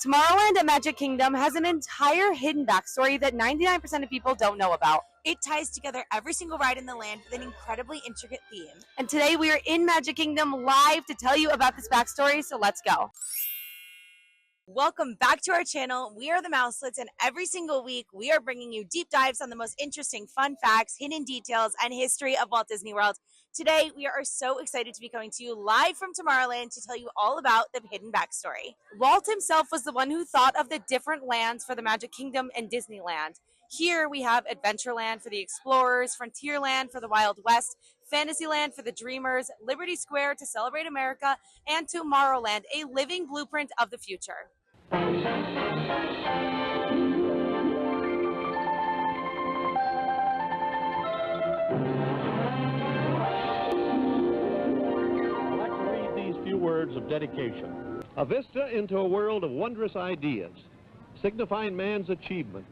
Tomorrowland at Magic Kingdom has an entire hidden backstory that 99% of people don't know about. It ties together every single ride in the land with an incredibly intricate theme. And today we are in Magic Kingdom live to tell you about this backstory, so let's go. Welcome back to our channel. We are the Mouselets, and every single week we are bringing you deep dives on the most interesting fun facts, hidden details, and history of Walt Disney World. Today we are so excited to be coming to you live from Tomorrowland to tell you all about the hidden backstory. Walt himself was the one who thought of the different lands for the Magic Kingdom and Disneyland. Here we have Adventureland for the explorers, Frontierland for the Wild West, Fantasyland for the dreamers, Liberty Square to celebrate America, and Tomorrowland, a living blueprint of the future. What read these few words of dedication? A vista into a world of wondrous ideas, signifying man's achievement,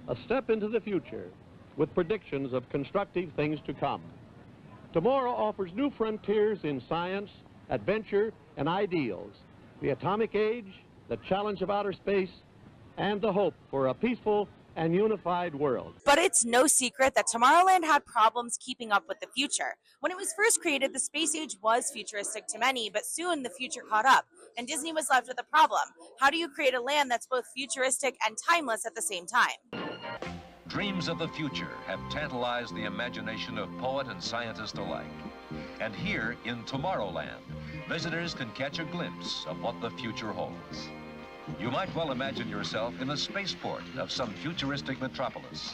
a step into the future with predictions of constructive things to come. Tomorrow offers new frontiers in science, adventure, and ideals, the atomic age, the challenge of outer space, and the hope for a peaceful and unified world. But it's no secret that Tomorrowland had problems keeping up with the future. When it was first created, the space age was futuristic to many, but soon the future caught up, and Disney was left with a problem. How do you create a land that's both futuristic and timeless at the same time? Dreams of the future have tantalized the imagination of poet and scientist alike. And here in Tomorrowland, visitors can catch a glimpse of what the future holds. You might well imagine yourself in a spaceport of some futuristic metropolis,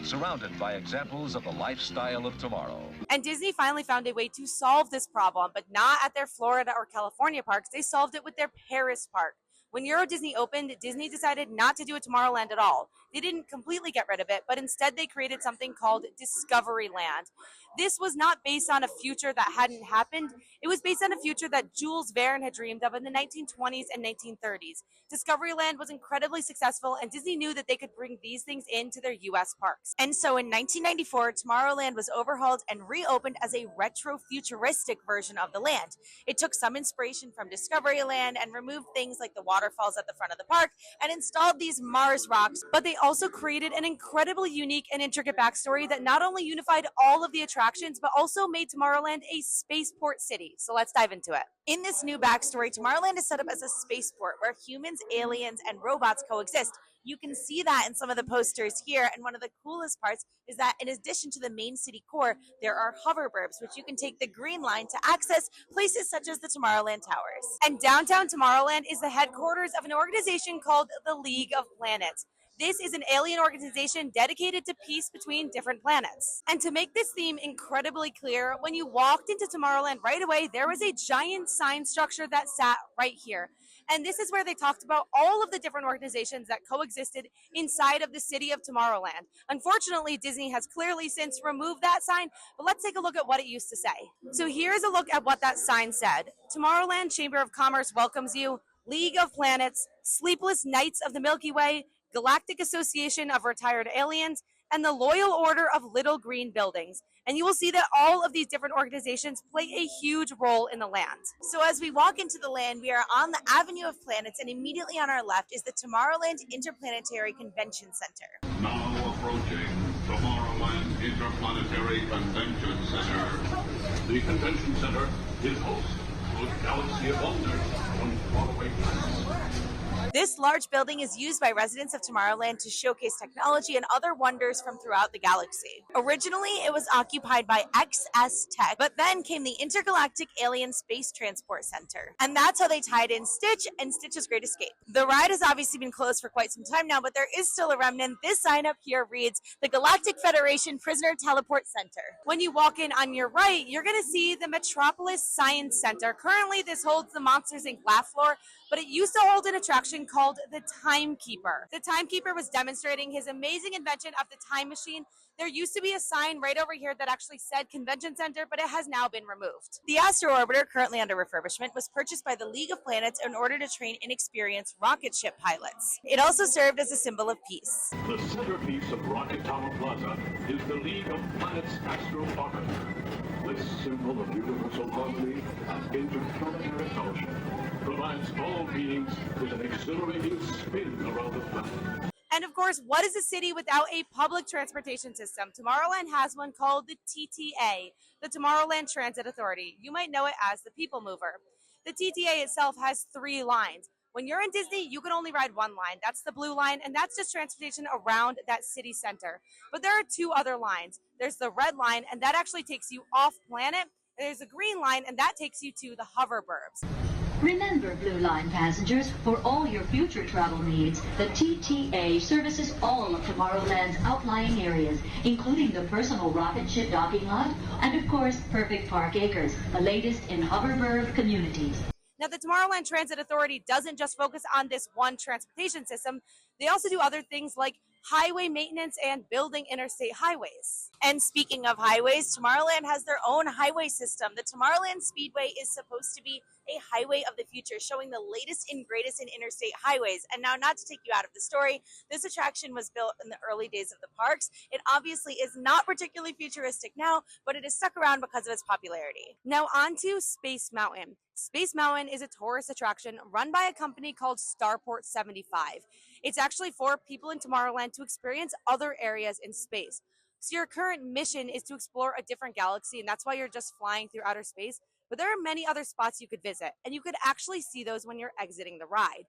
surrounded by examples of the lifestyle of tomorrow. And Disney finally found a way to solve this problem, but not at their Florida or California parks. They solved it with their Paris park. When Euro Disney opened, Disney decided not to do a Tomorrowland at all. They didn't completely get rid of it, but instead they created something called Discoveryland. This was not based on a future that hadn't happened. It was based on a future that Jules Verne had dreamed of in the 1920s and 1930s. Discoveryland was incredibly successful, and Disney knew that they could bring these things into their U.S. parks. And so in 1994, Tomorrowland was overhauled and reopened as a retro-futuristic version of the land. It took some inspiration from Discoveryland and removed things like the waterfalls at the front of the park and installed these Mars rocks, but they also created an incredibly unique and intricate backstory that not only unified all of the attractions, but also made Tomorrowland a spaceport city. So let's dive into it. In this new backstory, Tomorrowland is set up as a spaceport where humans, aliens, and robots coexist. You can see that in some of the posters here, and one of the coolest parts is that in addition to the main city core, there are hoverburbs, which you can take the green line to access places such as the Tomorrowland Towers. And downtown Tomorrowland is the headquarters of an organization called the League of Planets. This is an alien organization dedicated to peace between different planets. And to make this theme incredibly clear, when you walked into Tomorrowland right away, there was a giant sign structure that sat right here. And this is where they talked about all of the different organizations that coexisted inside of the city of Tomorrowland. Unfortunately, Disney has clearly since removed that sign, but let's take a look at what it used to say. So here's a look at what that sign said. Tomorrowland Chamber of Commerce welcomes you, League of Planets, Sleepless Knights of the Milky Way, Galactic Association of Retired Aliens, and the Loyal Order of Little Green Buildings. And you will see that all of these different organizations play a huge role in the land. So as we walk into the land, we are on the Avenue of Planets, and immediately on our left is the Tomorrowland Interplanetary Convention Center. Now approaching Tomorrowland Interplanetary Convention Center. The Convention Center is host to a galaxy of wonders on faraway planets. This large building is used by residents of Tomorrowland to showcase technology and other wonders from throughout the galaxy. Originally, it was occupied by XS Tech, but then came the Intergalactic Alien Space Transport Center. And that's how they tied in Stitch and Stitch's Great Escape. The ride has obviously been closed for quite some time now, but there is still a remnant. This sign up here reads, the Galactic Federation Prisoner Teleport Center. When you walk in on your right, you're going to see the Metropolis Science Center. Currently, this holds the Monsters, Inc. laugh floor, but it used to hold an attraction called the Timekeeper. The Timekeeper was demonstrating his amazing invention of the time machine. There used to be a sign right over here that actually said Convention Center, but it has now been removed. The Astro Orbiter, currently under refurbishment, was purchased by the League of Planets in order to train inexperienced rocket ship pilots. It also served as a symbol of peace. The centerpiece of Rocket Tower Plaza is the League of Planets Astro Orbiter. This symbol of universal harmony and interplanetary fellowship provides all beings with an exhilarating spin around the planet. And of course, what is a city without a public transportation system? Tomorrowland has one called the TTA, the Tomorrowland Transit Authority. You might know it as the People Mover. The TTA itself has 3 lines. When you're in Disney, you can only ride one line. That's the blue line, and that's just transportation around that city center. But there are 2 other lines. There's the red line, and that actually takes you off planet. And there's a green line, and that takes you to the hoverburbs. Remember, Blue Line passengers, for all your future travel needs, the TTA services all of Tomorrowland's outlying areas, including the personal rocket ship docking lot, and of course, Perfect Park Acres, the latest in hoverburb communities. Now, the Tomorrowland Transit Authority doesn't just focus on this one transportation system. They also do other things like highway maintenance and building interstate highways. And speaking of highways, Tomorrowland has their own highway system. The Tomorrowland Speedway is supposed to be a highway of the future, showing the latest and greatest in interstate highways. And now, not to take you out of the story, this attraction was built in the early days of the parks. It obviously is not particularly futuristic now, but it has stuck around because of its popularity. Now on to Space Mountain. Space Mountain is a tourist attraction run by a company called Starport 75. It's actually for people in Tomorrowland to experience other areas in space. So your current mission is to explore a different galaxy, and that's why you're just flying through outer space. But there are many other spots you could visit, and you could actually see those when you're exiting the ride.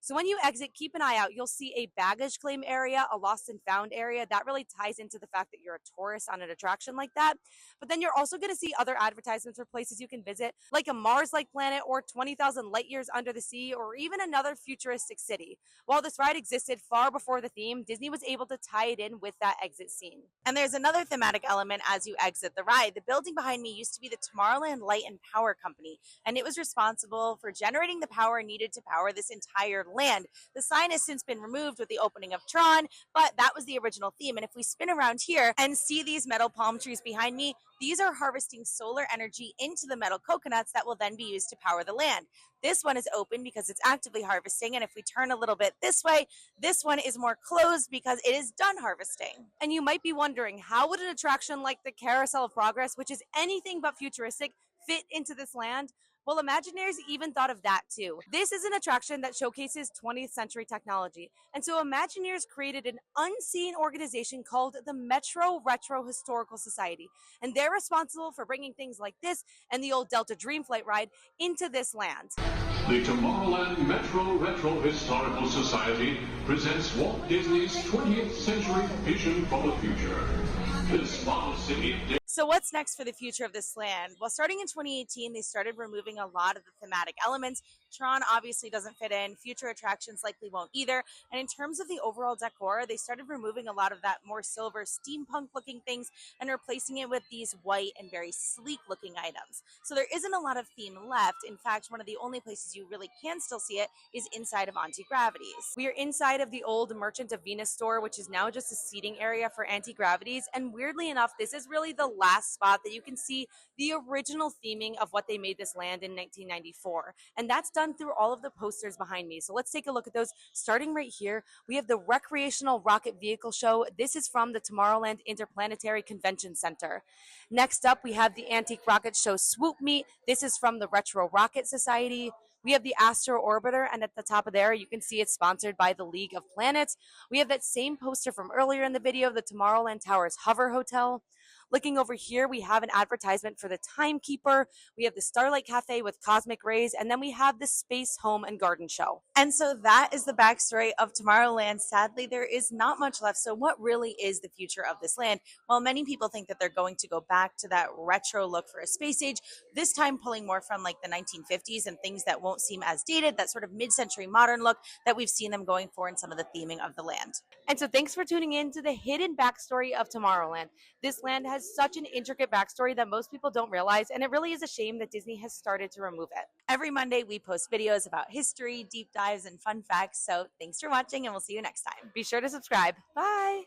So when you exit, keep an eye out. You'll see a baggage claim area, a lost and found area. That really ties into the fact that you're a tourist on an attraction like that. But then you're also going to see other advertisements for places you can visit, like a Mars-like planet or 20,000 light years under the sea, or even another futuristic city. While this ride existed far before the theme, Disney was able to tie it in with that exit scene. And there's another thematic element as you exit the ride. The building behind me used to be the Tomorrowland Light and Power Company, and it was responsible for generating the power needed to power this entire land. The sign has since been removed with the opening of Tron, but that was the original theme. And if we spin around here and see these metal palm trees behind me, these are harvesting solar energy into the metal coconuts that will then be used to power the land. This one is open because it's actively harvesting, and if we turn a little bit this way, this one is more closed because it is done harvesting. And you might be wondering, how would an attraction like the Carousel of Progress, which is anything but futuristic, fit into this land? Well, Imagineers even thought of that too. This is an attraction that showcases 20th century technology. And so Imagineers created an unseen organization called the Metro Retro Historical Society. And they're responsible for bringing things like this and the old Delta Dreamflight ride into this land. The Tomorrowland Metro Retro Historical Society presents Walt Disney's 20th century vision for the future. This model city. So what's next for the future of this land? Well, starting in 2018, they started removing a lot of the thematic elements. Tron obviously doesn't fit in. Future attractions likely won't either. And in terms of the overall decor, they started removing a lot of that more silver steampunk looking things and replacing it with these white and very sleek looking items. So there isn't a lot of theme left. In fact, one of the only places you really can still see it is inside of Anti-Gravities. We are inside of the old Merchant of Venus store, which is now just a seating area for Anti-Gravities. And weirdly enough, this is really the last spot that you can see the original theming of what they made this land in 1994. And that's done through all of the posters behind me. So let's take a look at those. Starting right here, we have the Recreational Rocket Vehicle Show. This is from the Tomorrowland Interplanetary Convention Center. Next up, we have the Antique Rocket Show Swoop Meet. This is from the Retro Rocket Society. We have the Astro Orbiter, and at the top of there, you can see it's sponsored by the League of Planets. We have that same poster from earlier in the video, the Tomorrowland Towers Hover Hotel. Looking over here, we have an advertisement for the Timekeeper. We have the Starlight Cafe with Cosmic Rays, and then we have the Space Home and Garden Show. And so that is the backstory of Tomorrowland. Sadly, there is not much left. So what really is the future of this land? Well, many people think that they're going to go back to that retro look for a space age, this time pulling more from like the 1950s and things that won't seem as dated, that sort of mid-century modern look that we've seen them going for in some of the theming of the land. And so thanks for tuning in to the hidden backstory of Tomorrowland. This land has such an intricate backstory that most people don't realize, and it really is a shame that Disney has started to remove it. Every Monday, we post videos about history, deep dives, and fun facts. So thanks for watching, and we'll see you next time. Be sure to subscribe. Bye!